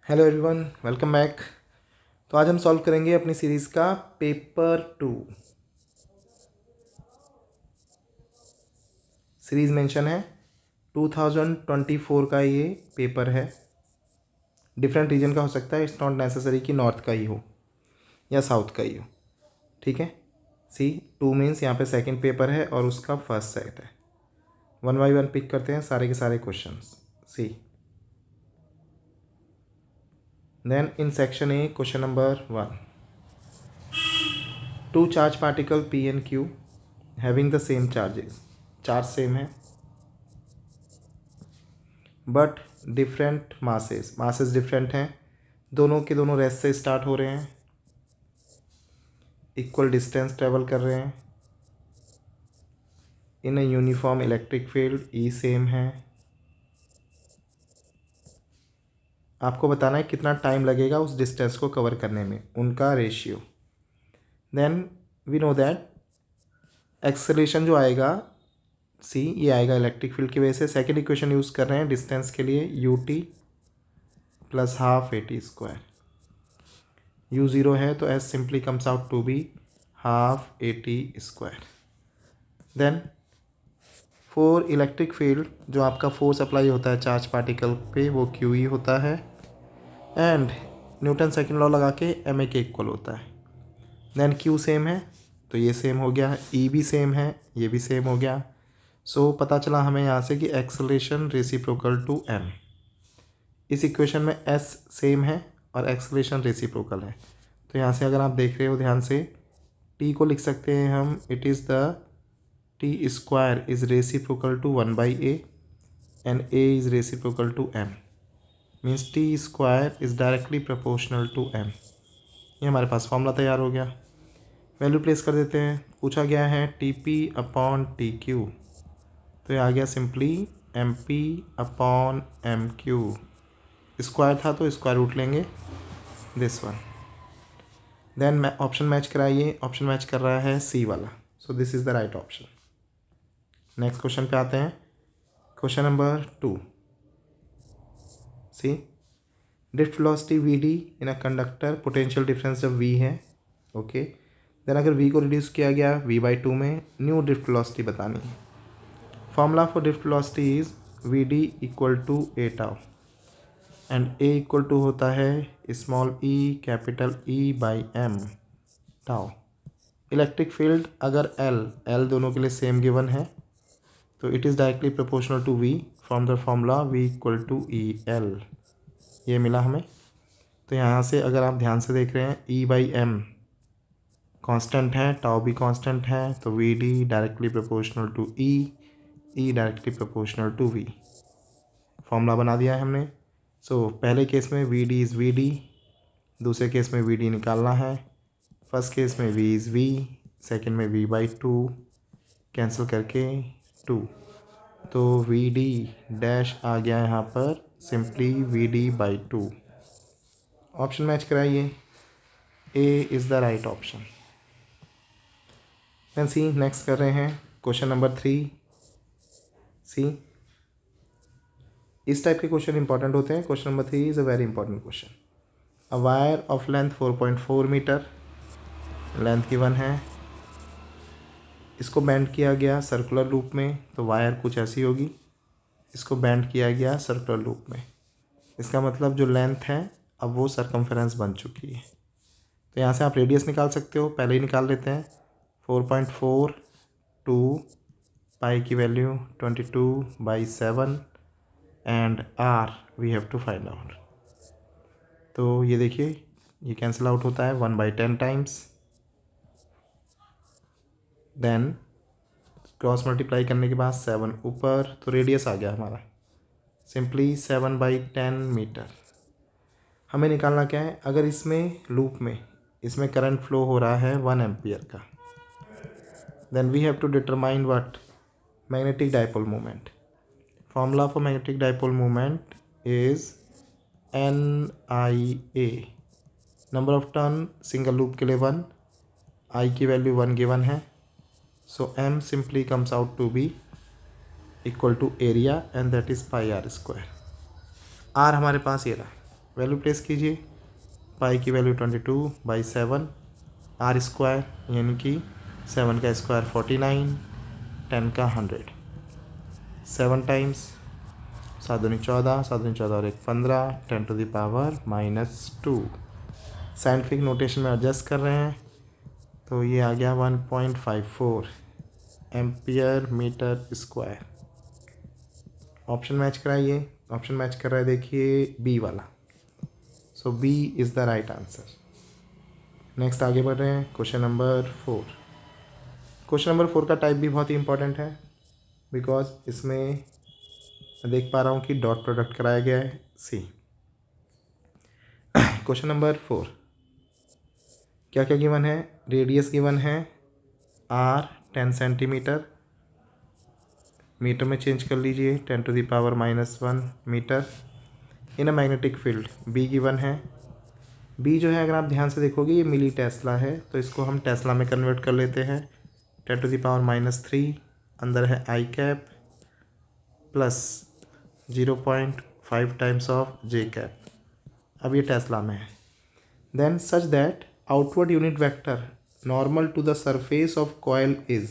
Hello everyone, welcome back. तो आज हम सॉल्व करेंगे अपनी सीरीज़ का पेपर 2। सीरीज़ मेंशन है 2024 का ये पेपर है। डिफरेंट रीजन का हो सकता है, इट्स नॉट नेसेसरी कि नॉर्थ का ही हो या साउथ का ही हो। ठीक है। सी 2 मीन्स यहाँ पे सेकंड पेपर है और उसका फर्स्ट सेट है। वन बाई वन पिक करते हैं सारे के सारे questions. See then in section A question number 1, two charge particle P and Q having the same charges. Charge same है बट डिफरेंट मासेस डिफरेंट हैं। दोनों के दोनों रेस्ट से स्टार्ट हो रहे हैं, इक्वल डिस्टेंस ट्रेवल कर रहे हैं in a uniform electric field. E same है। आपको बताना है कितना टाइम लगेगा उस डिस्टेंस को कवर करने में, उनका ratio. Then we know that acceleration जो आएगा सी, ये आएगा इलेक्ट्रिक फील्ड की वजह से। सेकेंड इक्वेशन यूज़ कर रहे हैं डिस्टेंस के लिए, U T plus half A T square. U zero है तो S simply comes out to be half A T square. Then for electric field जो आपका फोर्स अप्लाई होता है चार्ज पार्टिकल पे वो क्यू ई होता है एंड न्यूटन सेकंड लॉ लगा के एम ए के इक्वल होता है। देन क्यू सेम है तो ये सेम हो गया, ई भी सेम है, ये भी सेम हो गया। सो पता चला हमें यहाँ से कि एक्सेलरेशन रेसिप्रोकल टू एम। इस इक्वेशन में एस सेम है और एक्सेलरेशन रेसिप्रोकल है। तो यहाँ से अगर आप देख रहे हो ध्यान से, टी को लिख सकते हैं हम, it is the T square is reciprocal to 1/a and a is reciprocal to m, means T square is directly proportional to m। ये हमारे पास फॉर्मूला तैयार हो गया। वैल्यू प्लेस कर देते हैं। पूछा गया है T P upon T Q, तो ये आ गया simply M P upon M Q. Square था तो स्क्वायर रूट लेंगे this one. Then option match कराइए, ऑप्शन मैच कर रहा है सी वाला, so this is the right option. Next question पे आते हैं, question number 2। See drift velocity V D in a conductor, potential difference जब वी है, ओके। देन अगर वी को रिड्यूस किया गया v/2 में, न्यू ड्रिफ्ट वेलोसिटी बतानी है। Formula for drift velocity is V D equal to A tau and A equal to होता है small E capital E by M tau. Electric field अगर एल दोनों के लिए सेम गिवन है तो it is directly proportional to V from the formula V equal to E L. ये मिला हमें। तो यहाँ से अगर आप ध्यान से देख रहे हैं ई बाई एम कांस्टेंट है, टाउ भी कांस्टेंट है, तो V D directly proportional to E directly proportional to V. Formula बना दिया है हमने। सो पहले केस में V D is V D, दूसरे केस में वी डी निकालना है। फर्स्ट केस में वी इज़ वी, सेकेंड में v/2 कैंसिल करके 2, तो वी डी डैश आ गया यहाँ पर सिंपली vd/2। ऑप्शन मैच कराइए, A is the right option. Then see next कर रहे हैं क्वेश्चन नंबर 3। सी इस टाइप के क्वेश्चन इंपॉर्टेंट होते हैं। Question number 3 is a very important question. A wire of length 4.4 meter length given है, इसको बैंड किया गया सर्कुलर लूप में, तो वायर कुछ ऐसी होगी। इसको बैंड किया गया सर्कुलर लूप में, इसका मतलब जो लेंथ है अब वो सरकमफेरेंस बन चुकी है। तो यहाँ से आप रेडियस निकाल सकते हो, पहले ही निकाल लेते हैं। 4.4 टू पाई की value 22/7 and R we have to find out. तो ये देखिए ये कैंसिल आउट होता है 1/10 टाइम्स। देन क्रॉस मल्टीप्लाई करने के बाद 7 ऊपर, तो रेडियस आ गया हमारा सिंपली 7/10 मीटर। हमें निकालना क्या है, अगर इसमें लूप में इसमें करंट फ्लो हो रहा है 1 एम्पियर का, then we have to determine what, magnetic dipole moment. Formula for magnetic dipole moment is NIA, number of turn single loop के लिए 1, आई की वैल्यू 1 गिवन है, so M simply comes out to be equal to area and that is pi r square. आर हमारे पास ये रहा, value place कीजिए। पाई की वैल्यू 22/7, आर स्क्वायर यानी कि 7 का स्क्वायर 49, 10 का 100, 7 टाइम्स 7 दूनी 14, 7 दूनी 14 और 1 15, 10⁻⁻²। साइंटिफिक नोटेशन में एडजस्ट कर रहे हैं तो ये आ गया 1.54 ampere metre square. Option match कराइए। ऑप्शन मैच कर रहा है, देखिए बी वाला। So B is the right answer. Next आगे बढ़ रहे हैं, क्वेश्चन नंबर 4। क्वेश्चन नंबर 4 का टाइप भी बहुत ही इंपॉर्टेंट है, बिकॉज इसमें मैं देख पा रहा हूँ कि डॉट प्रोडक्ट कराया गया है। सी क्वेश्चन नंबर 4, क्या क्या गिवन है? रेडियस गिवन है आर 10 सेंटीमीटर, मीटर में चेंज कर लीजिए 10⁻⁻1 meter. In a magnetic field B given है। बी जो है अगर आप ध्यान से देखोगे ये मिली टेस्ला है, तो इसको हम टेस्ला में कन्वर्ट कर लेते हैं। 10⁻³ अंदर है I cap plus 0.5 times of J cap. अब ये टेस्ला में है। Then such that outward unit vector normal to the surface of coil is,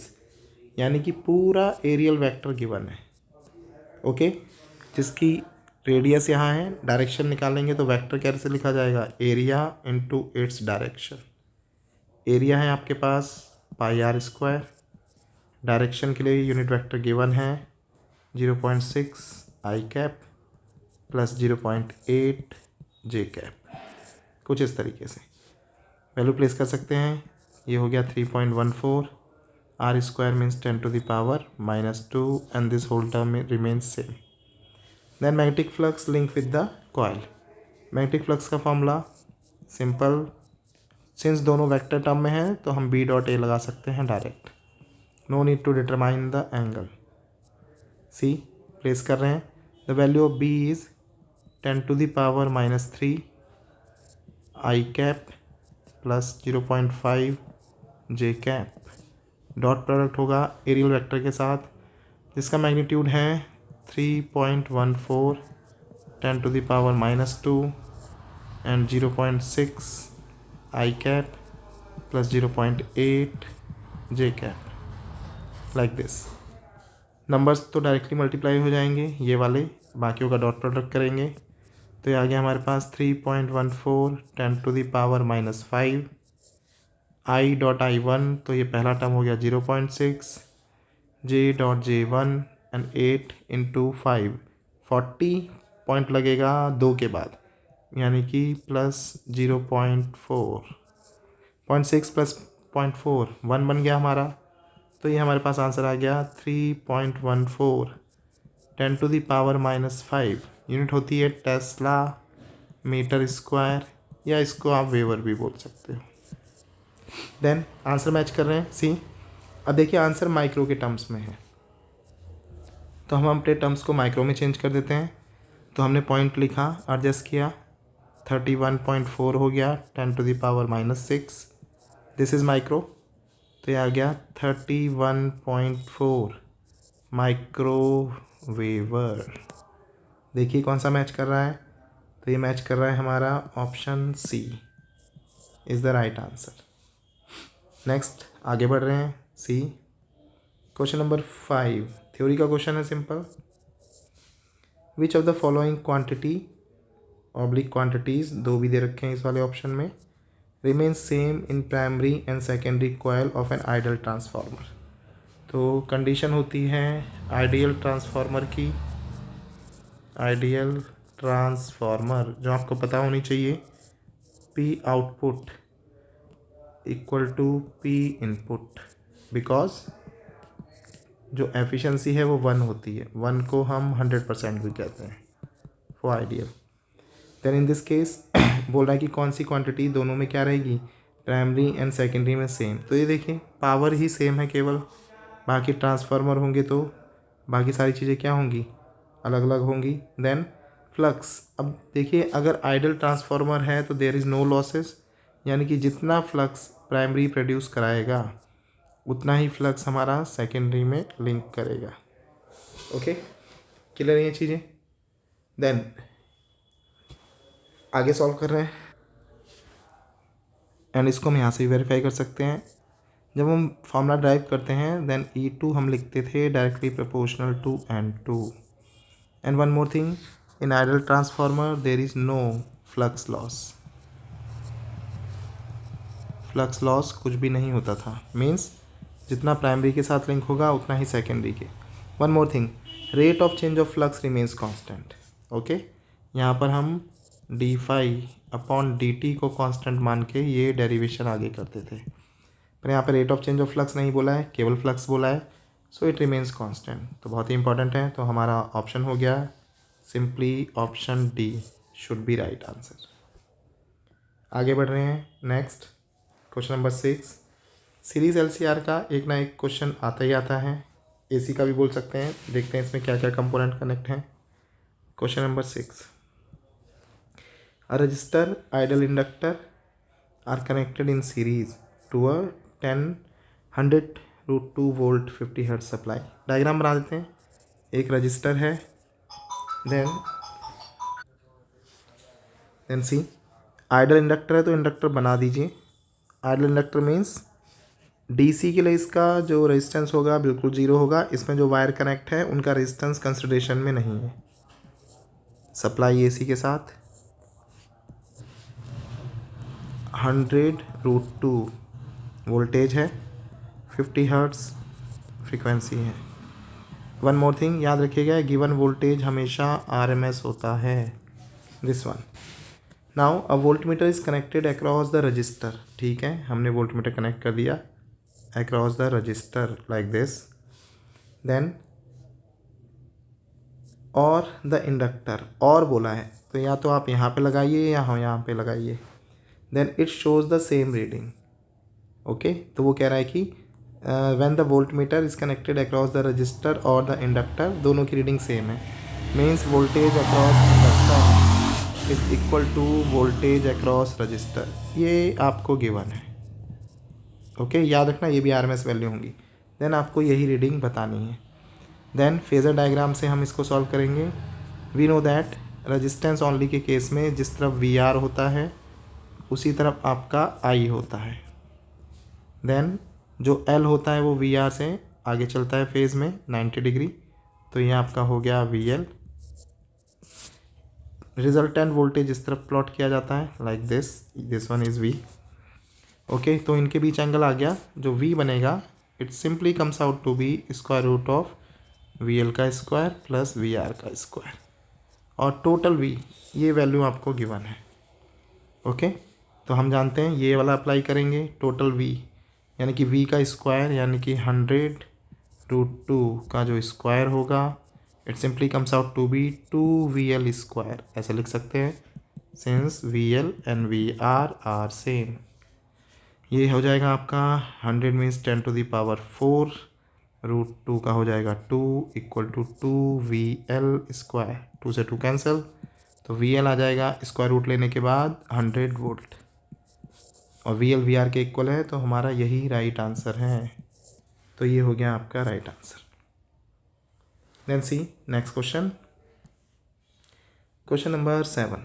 यानी कि पूरा एरियल वेक्टर गिवन है। ओके, जिसकी रेडियस यहाँ है, डायरेक्शन निकालेंगे तो वेक्टर कैसे लिखा जाएगा? Area into its direction. Area है आपके पास πr², डायरेक्शन के लिए यूनिट वेक्टर गिवन है 0.6 आई कैप प्लस 0.8 जे कैप। कुछ इस तरीके से वैल्यू प्लेस कर सकते हैं। ये हो गया 3.14, r² means 10⁻⁻² and this whole term remains same. Then magnetic flux link with the coil. Magnetic flux का फॉर्मूला सिंपल, सिंस दोनों वेक्टर टर्म में है तो हम B.A लगा सकते हैं डायरेक्ट, no need to determine the angle. See place कर रहे हैं, the value of B is 10⁻³ I cap plus 0.5 J cap. Dot product होगा एरियल वेक्टर के साथ, जिसका मैग्नीट्यूड है 3.14 10⁻⁻² and 0.6 I cap plus 0.8 J cap, like this. Numbers तो directly multiply हो जाएंगे ये वाले, बाकियों का डॉट प्रोडक्ट करेंगे तो ये आ गया हमारे पास 3.14 10⁻⁻5 I.I1, तो ये पहला टर्म हो गया 0.6, J.J1 एंड 8 इंटू 5 40 पॉइंट लगेगा 2 के बाद, यानी कि प्लस 0.4 0.6 प्लस 0.4 1 बन गया हमारा। तो ये हमारे पास आंसर आ गया 3.14 10⁻⁻5। यूनिट होती है टेस्ला मीटर स्क्वायर, या इसको आप वेवर भी बोल सकते हो। देन आंसर मैच कर रहे हैं। सी अब देखिए आंसर माइक्रो के टर्म्स में है, तो हम अपने टर्म्स को माइक्रो में चेंज कर देते हैं। तो हमने पॉइंट लिखा, एडजस्ट किया, 31.4 हो गया 10⁻⁻6, दिस इज़ माइक्रो। तो ये आ गया 31.4 माइक्रोवेवर। देखिए कौन सा मैच कर रहा है, तो ये मैच कर रहा है हमारा option C is the right answer. Next आगे बढ़ रहे हैं। सी क्वेश्चन नंबर 5 थ्योरी का क्वेश्चन है, simple. Which of the following quantity oblique quantities, दो भी दे रखे हैं इस वाले ऑप्शन में, remain same in primary and secondary coil of an ideal transformer. तो कंडीशन होती है आइडियल ट्रांसफार्मर की, आइडियल ट्रांसफार्मर जो आपको पता होनी चाहिए, P output equal to P input, because जो एफिशिएंसी है वो 1 होती है, 1 को हम 100% भी कहते हैं for ideal. Then in this case बोल रहा है कि कौन सी क्वांटिटी दोनों में क्या रहेगी, प्राइमरी एंड सेकेंडरी में सेम। तो ये देखिए पावर ही सेम है केवल, बाकी ट्रांसफार्मर होंगे तो बाकी सारी चीज़ें क्या होंगी, अलग अलग होंगी। देन फ्लक्स, अब देखिए अगर आइडियल ट्रांसफार्मर है तो देयर इज़ नो लॉसेस, यानी कि जितना फ्लक्स प्राइमरी प्रोड्यूस कराएगा उतना ही फ्लक्स हमारा सेकेंडरी में लिंक करेगा। ओके, क्लियर ये चीज़ें। देन आगे सॉल्व कर रहे हैं एंड इसको हम यहाँ से भी वेरीफाई कर सकते हैं। जब हम फॉर्मूला ड्राइव करते हैं देन E2 हम लिखते थे directly proportional to N2। And one more thing, in ideal transformer there is no flux loss. Flux loss कुछ भी नहीं होता था, मीन्स जितना प्राइमरी के साथ लिंक होगा उतना ही सेकेंडरी के। One more thing, rate of change of flux remains constant. Okay, यहाँ पर हम d∅/dt को कांस्टेंट मान के ये डेरिवेशन आगे करते थे, पर यहाँ पर rate of change of flux नहीं बोला है, केवल फ्लक्स बोला है, सो इट रिमेन्स कांस्टेंट। तो बहुत ही इंपॉर्टेंट है, तो हमारा ऑप्शन हो गया simply option D should be right answer. आगे बढ़ रहे हैं, next question number 6। Series LCR का एक ना एक क्वेश्चन आता ही आता है, AC का भी बोल सकते हैं। देखते हैं इसमें क्या क्या कंपोनेंट कनेक्ट हैं। Question number 6, a resistor, ideal inductor are connected in series to a 100√2 volt 50 hertz supply. Diagram बना देते हैं। एक रजिस्टर है, देन सी आइडल इंडक्टर है, तो इंडक्टर बना दीजिए। आइडल इंडक्टर मीन्स DC के लिए इसका जो रेजिस्टेंस होगा बिल्कुल ज़ीरो होगा। इसमें जो वायर कनेक्ट है उनका रेजिस्टेंस कंसिडरेशन में नहीं है। सप्लाई AC के साथ 100√2 वोल्टेज है, 50 हर्ट्ज फ्रीक्वेंसी है। वन मोर थिंग याद रखिएगा, गिवन वोल्टेज हमेशा RMS होता है। This one. Now a voltmeter is connected across the resistor. ठीक है, हमने वोल्टमीटर कनेक्ट कर दिया across the resistor like this. Then और द इंडक्टर, और बोला है तो या तो आप यहाँ पे लगाइए या हम यहाँ पे लगाइए। Then it shows the same reading. Okay, तो वो कह रहा है कि when the voltmeter is connected across the resistor और द इंडक्टर, दोनों की रीडिंग सेम है। Means voltage across inductor is equal to voltage across resistor. ये आपको गिवन है। ओके, याद रखना ये भी RMS वैल्यू होंगी। देन आपको यही रीडिंग बतानी है। देन फेज़र डायग्राम से हम इसको सॉल्व करेंगे। We know that resistance only के केस में जिस तरफ VR होता है उसी तरफ आपका I होता है। देन जो L होता है वो VR से आगे चलता है फेज़ में 90 डिग्री, तो ये आपका हो गया VL। रिजल्टेंट वोल्टेज इस तरफ प्लॉट किया जाता है like this one is V। Okay, तो इनके बीच एंगल आ गया, जो V बनेगा it simply comes out to be square root of VL का स्क्वायर प्लस VR का स्क्वायर, और टोटल V ये वैल्यू आपको गिवन है। ओके, तो हम जानते हैं ये वाला अप्लाई करेंगे, टोटल V यानी कि V का स्क्वायर यानी कि 100√2 का जो स्क्वायर होगा it simply comes out to be 2VL square, ऐसे लिख सकते हैं, since VL and VR are same. ये हो जाएगा आपका 100 मीन्स 10⁴, √2 का हो जाएगा 2 इक्वल टू 2VL स्क्वायर। 2 से 2 कैंसिल, तो VL आ जाएगा स्क्वायर रूट लेने के बाद 100 वोल्ट, और VL VR के इक्वल है, तो हमारा यही राइट आंसर है। तो ये हो गया आपका right answer. Then see next question, question number 7।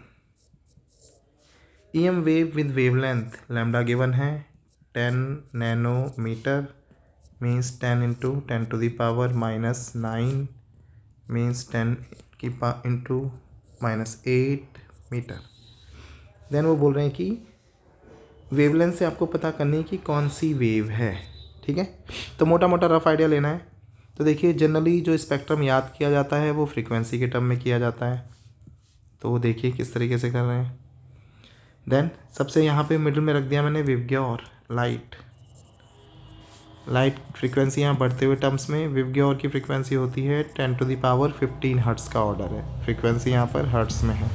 EM wave with wavelength lambda given है 10 nanometer, means 10 into 10⁻⁻9 means 10 into -8 meter. Then वो बोल रहे हैं कि वेवलेंथ से आपको पता करनी है कि कौन सी वेव है। ठीक है, तो मोटा मोटा रफ आइडिया लेना है। तो देखिए, जनरली जो स्पेक्ट्रम याद किया जाता है वो फ्रीक्वेंसी के टर्म में किया जाता है, तो वो देखिए किस तरीके से कर रहे हैं। देन सबसे यहाँ पे मिडिल में रख दिया मैंने विवग्योर और लाइट फ्रीक्वेंसी यहाँ बढ़ते हुए टर्म्स में। विवग्योर की फ्रीक्वेंसी होती है 10⁻15 हर्ट्ज़ का ऑर्डर है, फ्रीक्वेंसी यहाँ पर हर्ट्ज़ में है।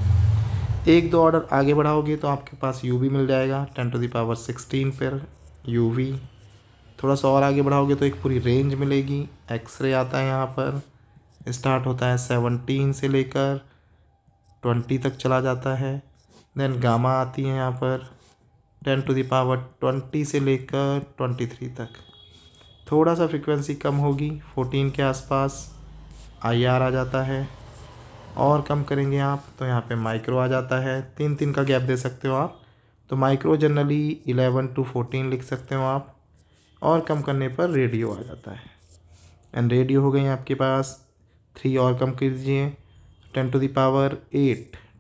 एक दो ऑर्डर आगे बढ़ाओगे तो आपके पास UV मिल जाएगा 10⁻16 पर UV। थोड़ा सा और आगे बढ़ाओगे तो एक पूरी रेंज मिलेगी। एक्सरे आता है यहाँ पर, स्टार्ट होता है 17 से लेकर 20 तक चला जाता है। देन गामा आती है यहाँ पर 10⁻20 से लेकर 23 तक। थोड़ा सा फ्रीक्वेंसी कम होगी 14 के आसपास IR आ जाता है। और कम करेंगे आप तो यहाँ पे माइक्रो आ जाता है, 3 का गैप दे सकते हो आप। तो माइक्रो जनरली 11 to 14 लिख सकते हो आप, और कम करने पर रेडियो आ जाता है। एंड रेडियो हो गई आपके पास 3 और कम कर दीजिए 10⁸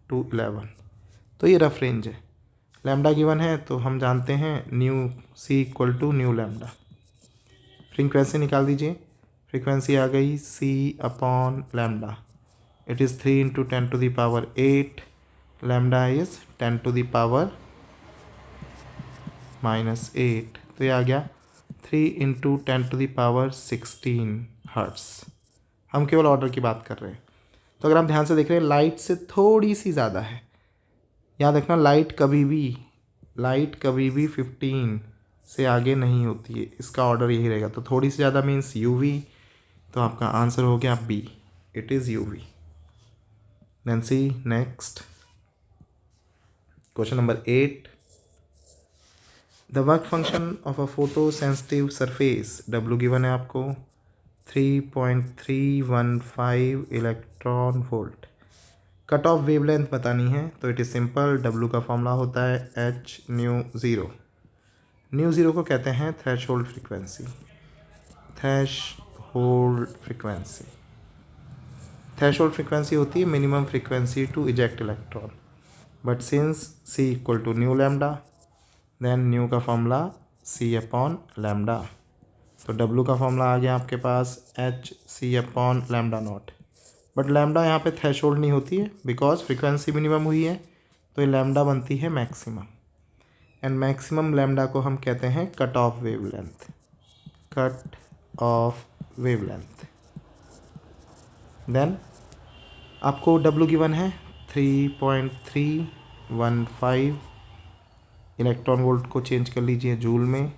to 11। तो ये रफ रेंज है। लैम्डा गिवन है तो हम जानते हैं nu C equal to nu lambda. Frequency निकाल दीजिए, फ्रीक्वेंसी आ गई C upon lambda. It is 3 into 10⁸, lambda is 10⁻⁻8। तो ये आ गया 3 into 10⁻16 हर्ट्स। हम केवल ऑर्डर की बात कर रहे हैं। तो अगर हम ध्यान से देख रहे हैं लाइट से थोड़ी सी ज़्यादा है। याद रखना लाइट कभी भी 15 से आगे नहीं होती है, इसका ऑर्डर यही रहेगा। तो थोड़ी सी ज़्यादा मीन्स यूवी, तो आपका आंसर हो गया B, it is UV. Then see next question number 8। The work function of a photo sensitive surface, W given है आपको 3.315 electron volt. Cut off wavelength बतानी है तो इट इज़ सिंपल, डब्ल्यू का फॉर्मूला होता है H nu zero. Nu zero को कहते हैं threshold frequency. Threshold frequency होती है minimum frequency to eject electron. But since C equal to nu lambda, then nu का फॉर्मूला सी अपॉन लैम्डा। तो डब्ल्यू का फॉर्मूला आ गया आपके पास H C upon lambda naught. But lambda यहाँ पे थ्रेश होल्ड नहीं होती है बिकॉज फ्रिक्वेंसी मिनिमम हुई है, तो ये लैम्डा बनती है मैक्सिमम। एंड मैक्सिमम लैम्डा को हम कहते हैं कट ऑफ वेवलेंथ। देन आपको डब्ल्यू गिवन है 3.315 इलेक्ट्रॉन वोल्ट को चेंज कर लीजिए जूल में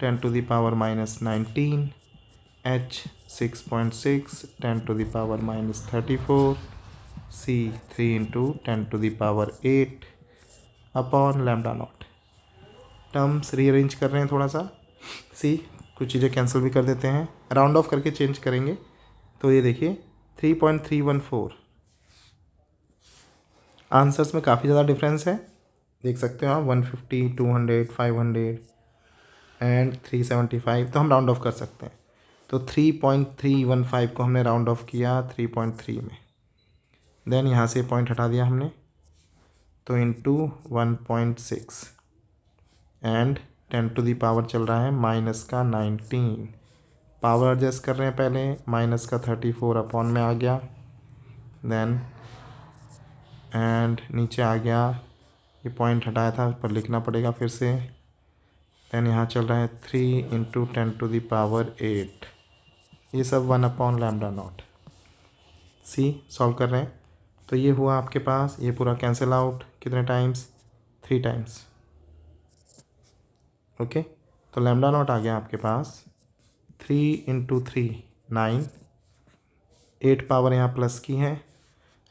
10⁻⁻19, H 6.6 10⁻⁻34, C 3 into 10⁸ upon lambda not. Terms rearrange कर रहे हैं थोड़ा सा, सी कुछ चीज़ें कैंसिल भी कर देते हैं, राउंड ऑफ करके चेंज करेंगे। तो ये देखिए 3.314, आंसर्स में काफ़ी ज़्यादा डिफरेंस है, देख सकते हो आप 150, 200, 500 एंड 375। तो हम राउंड ऑफ कर सकते हैं। तो 3.315 को हमने राउंड ऑफ किया 3.3 में, देन यहाँ से पॉइंट हटा दिया हमने, तो इंटू 1.6 एंड 10⁻ चल रहा है -19। पावर एडजस्ट कर रहे हैं पहले, -34 अपॉन में आ गया, देन एंड नीचे आ गया, ये पॉइंट हटाया था पर लिखना पड़ेगा फिर से। देन यहाँ चल रहा है 3 into 10⁸, ये सब 1 upon lambda not. See solve कर रहे हैं तो ये हुआ आपके पास, ये पूरा कैंसिल आउट कितने टाइम्स, 3 टाइम्स। ओके, तो लैम्डा नॉट आ गया आपके पास 3 into 3 9, 8 पावर यहाँ प्लस की है,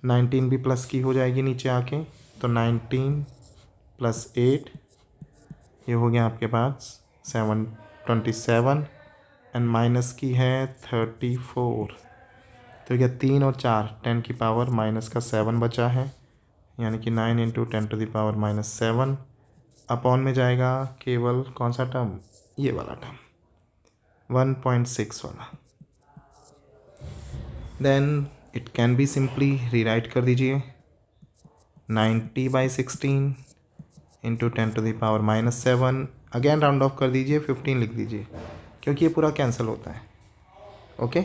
19 भी प्लस की हो जाएगी नीचे आके, तो 19 + 8 ये हो गया आपके पास 27 एंड माइनस की है 34। तो क्या 3 और 4 10⁻⁻7 बचा है, यानी कि 9 into 10⁻⁻7 अपॉन में जाएगा केवल कौन सा टर्म, ये वाला टर्म 1.6 वाला। Then it can be simply rewrite कर दीजिए 90/16 इंटू 10⁻⁻7, अगेन राउंड ऑफ कर दीजिए 15 लिख दीजिए क्योंकि ये पूरा कैंसिल होता है। ओके,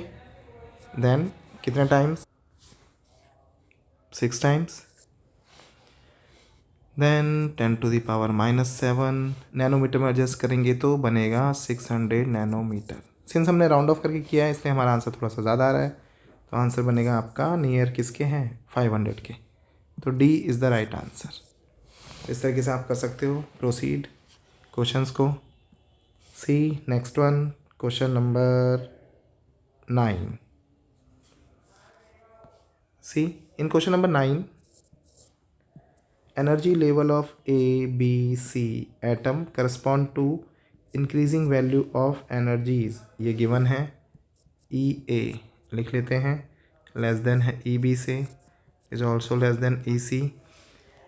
देन कितने टाइम्स, 6 टाइम्स, देन 10⁻⁻7 नैनोमीटर में एडजस्ट करेंगे तो बनेगा 600 नैनोमीटर। सिंस हमने राउंड ऑफ करके किया है इसलिए हमारा आंसर थोड़ा सा ज़्यादा आ रहा है, तो आंसर बनेगा आपका नियर किसके हैं, 500 के। तो D is the right answer. इस तरीके से आप कर सकते हो प्रोसीड क्वेश्चंस को। सी next one, question number 9। C in question number 9 energy level of A, B, C atom correspond to increasing value of energies, ये given है E A लिख लेते हैं, लेस देन है E B से, is also less than E C,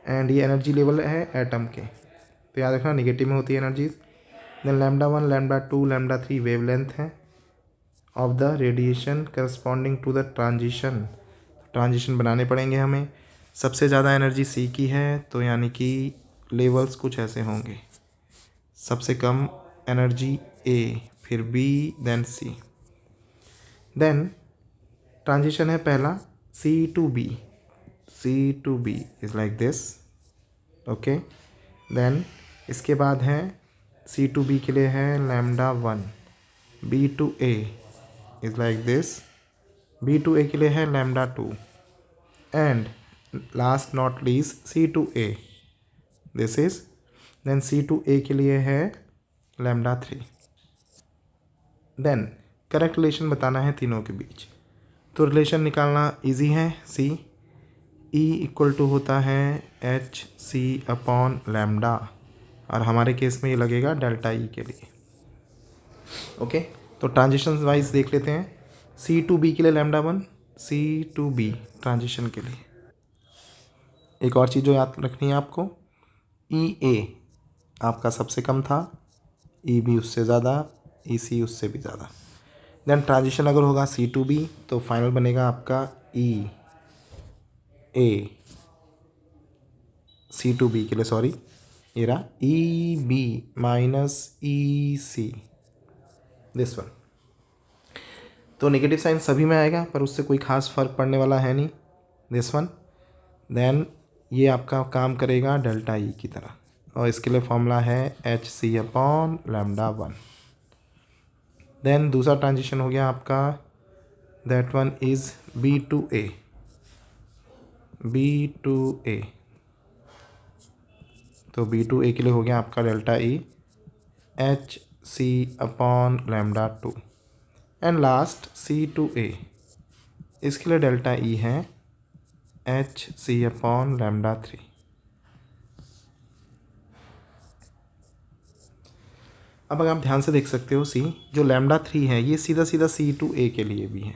and ये energy level है atom के, तो याद रखना निगेटिव में होती है energies. Then lambda 1, lambda 2, lambda 3 wavelength है of the radiation corresponding to the transition. Transition बनाने पड़ेंगे हमें। सबसे ज़्यादा एनर्जी सी की है, तो यानी कि लेवल्स कुछ ऐसे होंगे, सबसे कम एनर्जी ए, फिर B, then C. Then transition है पहला C to B, C to B is like this, okay. Then इसके बाद है सी टू बी के लिए है lambda 1, B to A is like this, B to A के लिए है lambda 2, and last not least C to A, this is. Then C to A के लिए है लैम्डा 3। देन करेक्ट रिलेशन बताना है तीनों के बीच, तो रिलेशन निकालना इजी है। सी ई इक्वल टू होता है एच सी अपॉन लैम्डा, और हमारे केस में ये लगेगा डेल्टा ई के लिए, ओके। तो ट्रांजिशन वाइज देख लेते हैं। सी टू बी के लिए lambda 1, C to B transition के लिए। एक और चीज़ जो याद रखनी है आपको, ई ए आपका सबसे कम था, ई बी उससे ज़्यादा, ई सी उससे भी ज़्यादा। देन ट्रांजिशन अगर होगा सी टू बी, तो फाइनल बनेगा आपका ई ए, सी टू बी के लिए सॉरी, ये रहा E B minus E C, this one. तो नेगेटिव साइन सभी में आएगा, पर उससे कोई खास फर्क पड़ने वाला है नहीं, दिस वन। देन ये आपका काम करेगा डेल्टा ई की तरह, और इसके लिए फॉर्मूला है H C upon lambda 1। Then दूसरा ट्रांजिशन हो गया आपका, that one is B to A, B to A, तो बी टू ए के लिए हो गया आपका delta E H C upon lambda 2, and last C to A, इसके लिए डेल्टा ई है एच सी अपॉन लैम्डा 3। अब अगर आप ध्यान से देख सकते हो, सी जो लैम्डा 3 है ये सीधा सीधा सी टू ए के लिए भी है,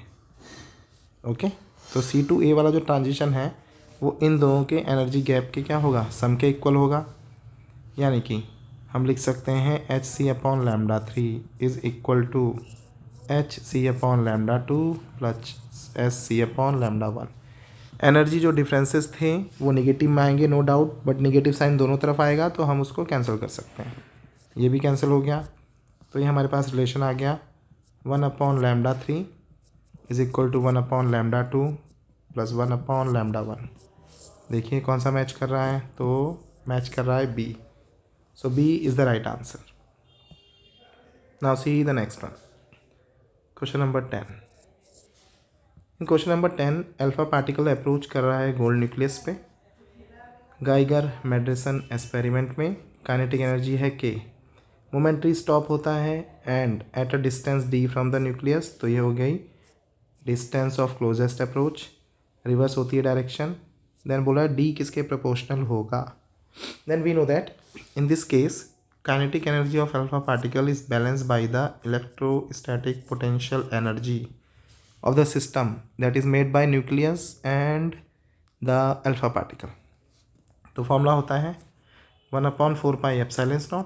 ओके। तो सी टू ए वाला जो ट्रांजिशन है वो इन दोनों के एनर्जी गैप के क्या होगा, सम के इक्वल होगा। यानी कि हम लिख सकते हैं H C upon lambda 3 is equal to H C upon lambda 2 plus S C upon lambda 1। Energy जो डिफरेंसेस थे वो नेगेटिव में आएंगे no doubt, but negative sign दोनों तरफ आएगा तो हम उसको कैंसिल कर सकते हैं। ये भी कैंसिल हो गया, तो ये हमारे पास रिलेशन आ गया 1 upon lambda 3 is equal to 1 upon lambda 2 plus 1 upon lambda 1। देखिए कौन सा मैच कर रहा है, तो मैच कर रहा है B, so B is the right answer. Now see the next one, question number 10। In question number 10 alpha particle approach कर रहा है गोल्ड न्यूक्लियस पे। गाइगर मेडिसन एक्सपेरिमेंट में काइनेटिक एनर्जी है के, मोमेंट्री स्टॉप होता है and at a distance D from the nucleus, तो ये हो गई distance of closest approach, reverse होती है डायरेक्शन। देन बोला डी किसके प्रोपोर्शनल होगा। Then we know that in this case kinetic energy of alpha particle is balanced by the electrostatic potential energy of the system that is made by nucleus and the alpha particle। तो formula होता है 1/4πε0।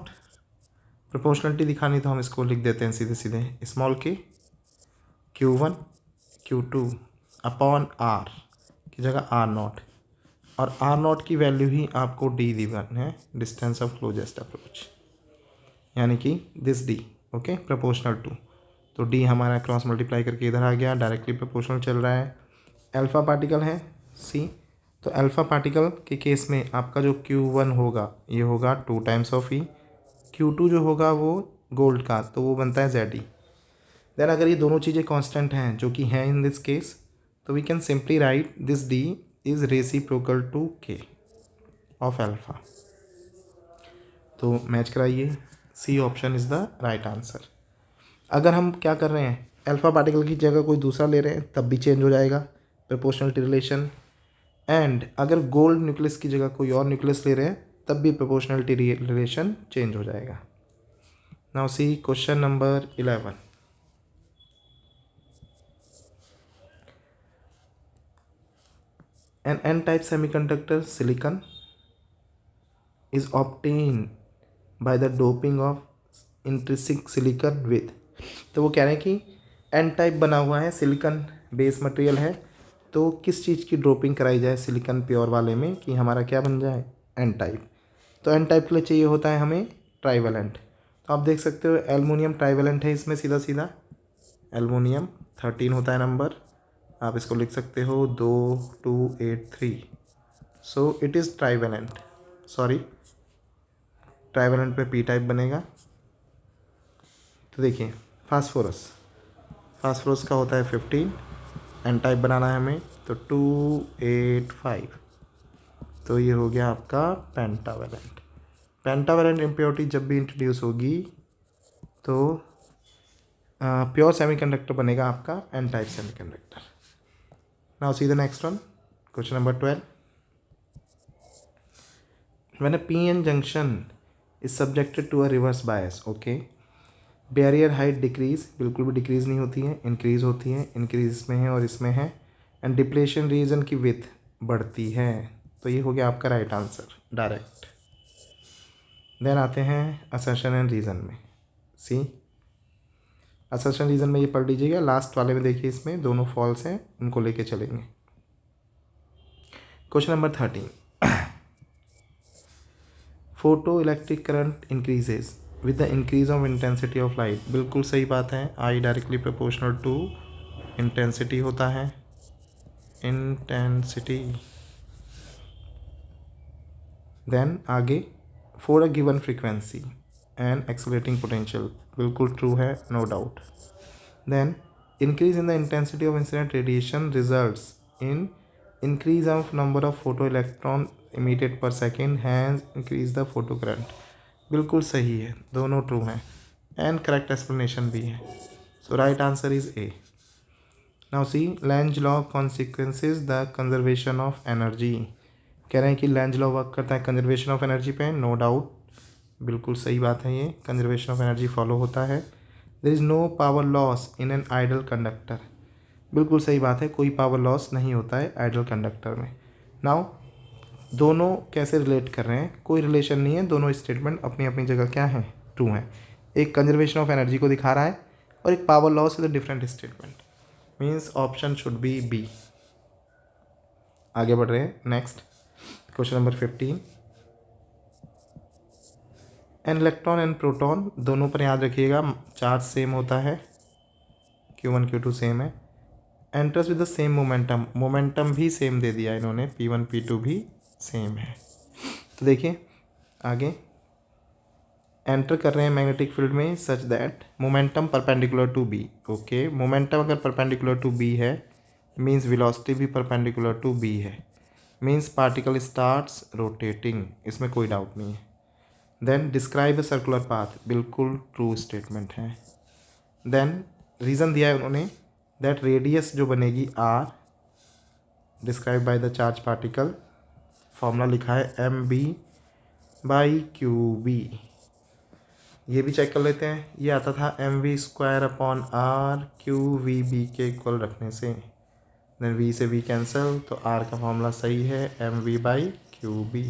Proportionality दिखानी तो हम इसको लिख देते हैं सीधे सीधे स्मॉल के Q1 Q2 अपॉन R की जगह R0, और R0 की वैल्यू ही आपको डी दी है, डिस्टेंस ऑफ क्लोजेस्ट अप्रोच, यानी कि this D, okay, proportional to. तो डी हमारा क्रॉस मल्टीप्लाई करके इधर आ गया, डायरेक्टली प्रोपोर्शनल चल रहा है। अल्फ़ा पार्टिकल है सी, तो अल्फ़ा पार्टिकल के केस में आपका जो Q1 होगा ये होगा 2 टाइम्स ऑफ ई, Q2 जो होगा वो गोल्ड का, तो वो बनता है जेड ई। देन अगर ये दोनों चीज़ें कांस्टेंट हैं जो कि हैं इन दिस केस, तो we can simply write this D is reciprocal to K of alpha. तो मैच कराइए, C option is the right answer. अगर हम क्या कर रहे हैं, अल्फ़ा पार्टिकल की जगह कोई दूसरा ले रहे हैं तब भी चेंज हो जाएगा प्रोपोर्शनलिटी रिलेशन, एंड अगर गोल्ड न्यूक्लियस की जगह कोई और न्यूक्लियस ले रहे हैं तब भी प्रोपोर्शनलिटी रिलेशन चेंज हो जाएगा। Now see question number 11। An N type semiconductor silicon is obtain by the doping of intrinsic silicon with. तो वो कह रहे हैं कि एन टाइप बना हुआ है, सिलिकॉन बेस मटेरियल है, तो किस चीज़ की ड्रॉपिंग कराई जाए सिलिकॉन प्योर वाले में कि हमारा क्या बन जाए, एन टाइप। तो एन टाइप के लिए चाहिए होता है हमें ट्राइवेलेंट। तो आप देख सकते हो एल्युमिनियम ट्राइवेलेंट है इसमें, सीधा सीधा एल्युमिनियम 13 होता है नंबर, आप इसको लिख सकते हो 2283। So it is trivalent, sorry trivalent पे पी टाइप बनेगा। तो देखिए फास्फोरस, फास्फोरस का होता है 15, एन टाइप बनाना है हमें, तो 285। तो ये हो गया आपका पेंटावेलेंट। पेंटावेलेंट इम्प्योरिटी जब भी इंट्रोड्यूस होगी तो प्योर सेमीकंडक्टर बनेगा आपका N type semiconductor. Now see the next one, question number 12। When a PN junction is subjected to a reverse bias, okay, barrier height decrease, बिल्कुल भी डिक्रीज नहीं होती है, इंक्रीज होती है, इंक्रीज इसमें है और इसमें है, एंड डिप्लेशन रीजन की विथ बढ़ती है। तो ये हो गया आपका राइट आंसर डायरेक्ट। देन आते हैं असर्शन एंड रीज़न में। सी असर्शन रीज़न में ये पढ़ लीजिएगा, लास्ट वाले में देखिए इसमें दोनों फॉल्स हैं, उनको लेके चलेंगे। Question number 13। Photo electric current increases with the increase of intensity of light, बिल्कुल सही बात है, I directly proportional to intensity होता है, इंटेंसिटी। देन आगे for a given frequency and accelerating potential, बिल्कुल ट्रू है, no doubt. Then increase in the intensity of incident radiation results in increase of number of photo electron emitted per second, hence increase the photo current, बिल्कुल सही है, दोनों true हैं and correct explanation भी है। So right answer is A. Now C Lenz law consequences the conservation of energy, कह रहे हैं कि लैंज लॉ वर्क करता है कंजर्वेशन ऑफ एनर्जी पे, नो डाउट, बिल्कुल सही बात है, ये कंजर्वेशन ऑफ एनर्जी फॉलो होता है। There is no power loss in an ideal conductor, बिल्कुल सही बात है, कोई पावर लॉस नहीं होता है आइडल कंडक्टर में। नाउ दोनों कैसे रिलेट कर रहे हैं, कोई रिलेशन नहीं है, दोनों स्टेटमेंट अपनी अपनी जगह क्या है, ट्रू है। एक कंजर्वेशन ऑफ एनर्जी को दिखा रहा है और एक power loss is a different statement, means option should be B. आगे बढ़ रहे हैं, next question number 15। An electron and proton दोनों पर याद रखिएगा चार्ज सेम होता है, Q1 Q2 सेम है, enters with the same momentum, momentum भी सेम दे दिया इन्होंने, P1 P2 भी सेम है। तो देखिए आगे एंटर कर रहे हैं मैग्नेटिक फील्ड में such that momentum perpendicular to B, okay, momentum अगर परपेंडिकुलर टू बी है मीन्स वेलोसिटी भी परपेंडिकुलर टू बी है, मीन्स पार्टिकल स्टार्ट्स रोटेटिंग, इसमें कोई डाउट नहीं है। Then describe a circular path, बिल्कुल ट्रू स्टेटमेंट है। देन रीज़न दिया है उन्होंने दैट रेडियस जो बनेगी R describe by the charge particle, formula लिखा है mv/qb, ये भी चेक कर लेते हैं, ये आता था mv²/r qvb के इक्वल रखने से, देन v से v कैंसिल, तो r का फॉर्मूला सही है mv/qb।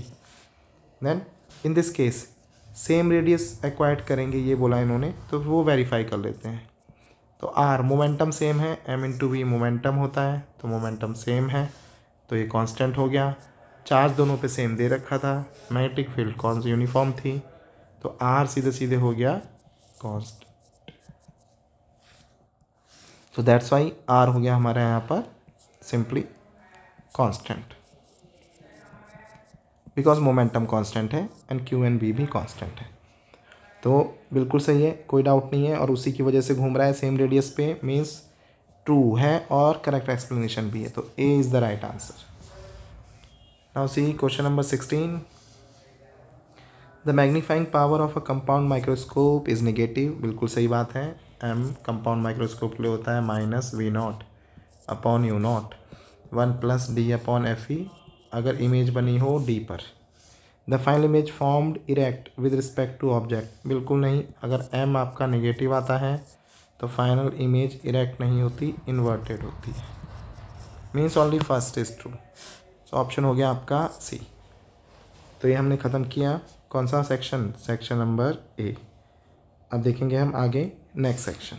Then in this case same radius acquired करेंगे ये बोला इन्होंने, तो वो वेरीफाई कर लेते हैं। तो आर मोमेंटम सेम है, m इंटू वी मोमेंटम होता है, तो मोमेंटम सेम है, तो ये कांस्टेंट हो गया। चार्ज दोनों पे सेम दे रखा था, मैग्नेटिक फील्ड कौन सी यूनिफॉर्म थी, तो आर सीधे सीधे हो गया कांस्टेंट, तो दैट्स वाई आर हो गया हमारे यहाँ पर simply constant, because momentum constant है एंड क्यू एंड बी भी कांस्टेंट है। तो बिल्कुल सही है, कोई डाउट नहीं है, और उसी की वजह से घूम रहा है सेम रेडियस पे, मीन्स ट्रू है और करेक्ट एक्सप्लेनेशन भी है, तो ए is the right answer. Now see question number 16। The magnifying power of a compound microscope is negative, बिल्कुल सही बात है, एम कंपाउंड माइक्रोस्कोप के लिए होता है -V0/U0 1 + D/FE, अगर इमेज बनी हो डी पर। The final image formed erect with respect to object, बिल्कुल नहीं, अगर एम आपका नेगेटिव आता है तो फाइनल इमेज इरेक्ट नहीं होती, इन्वर्टेड होती है, means only first is true. तो ऑप्शन हो गया आपका सी। तो ये हमने ख़त्म किया कौन सा सेक्शन, सेक्शन नंबर ए। अब देखेंगे हम आगे नेक्स्ट सेक्शन।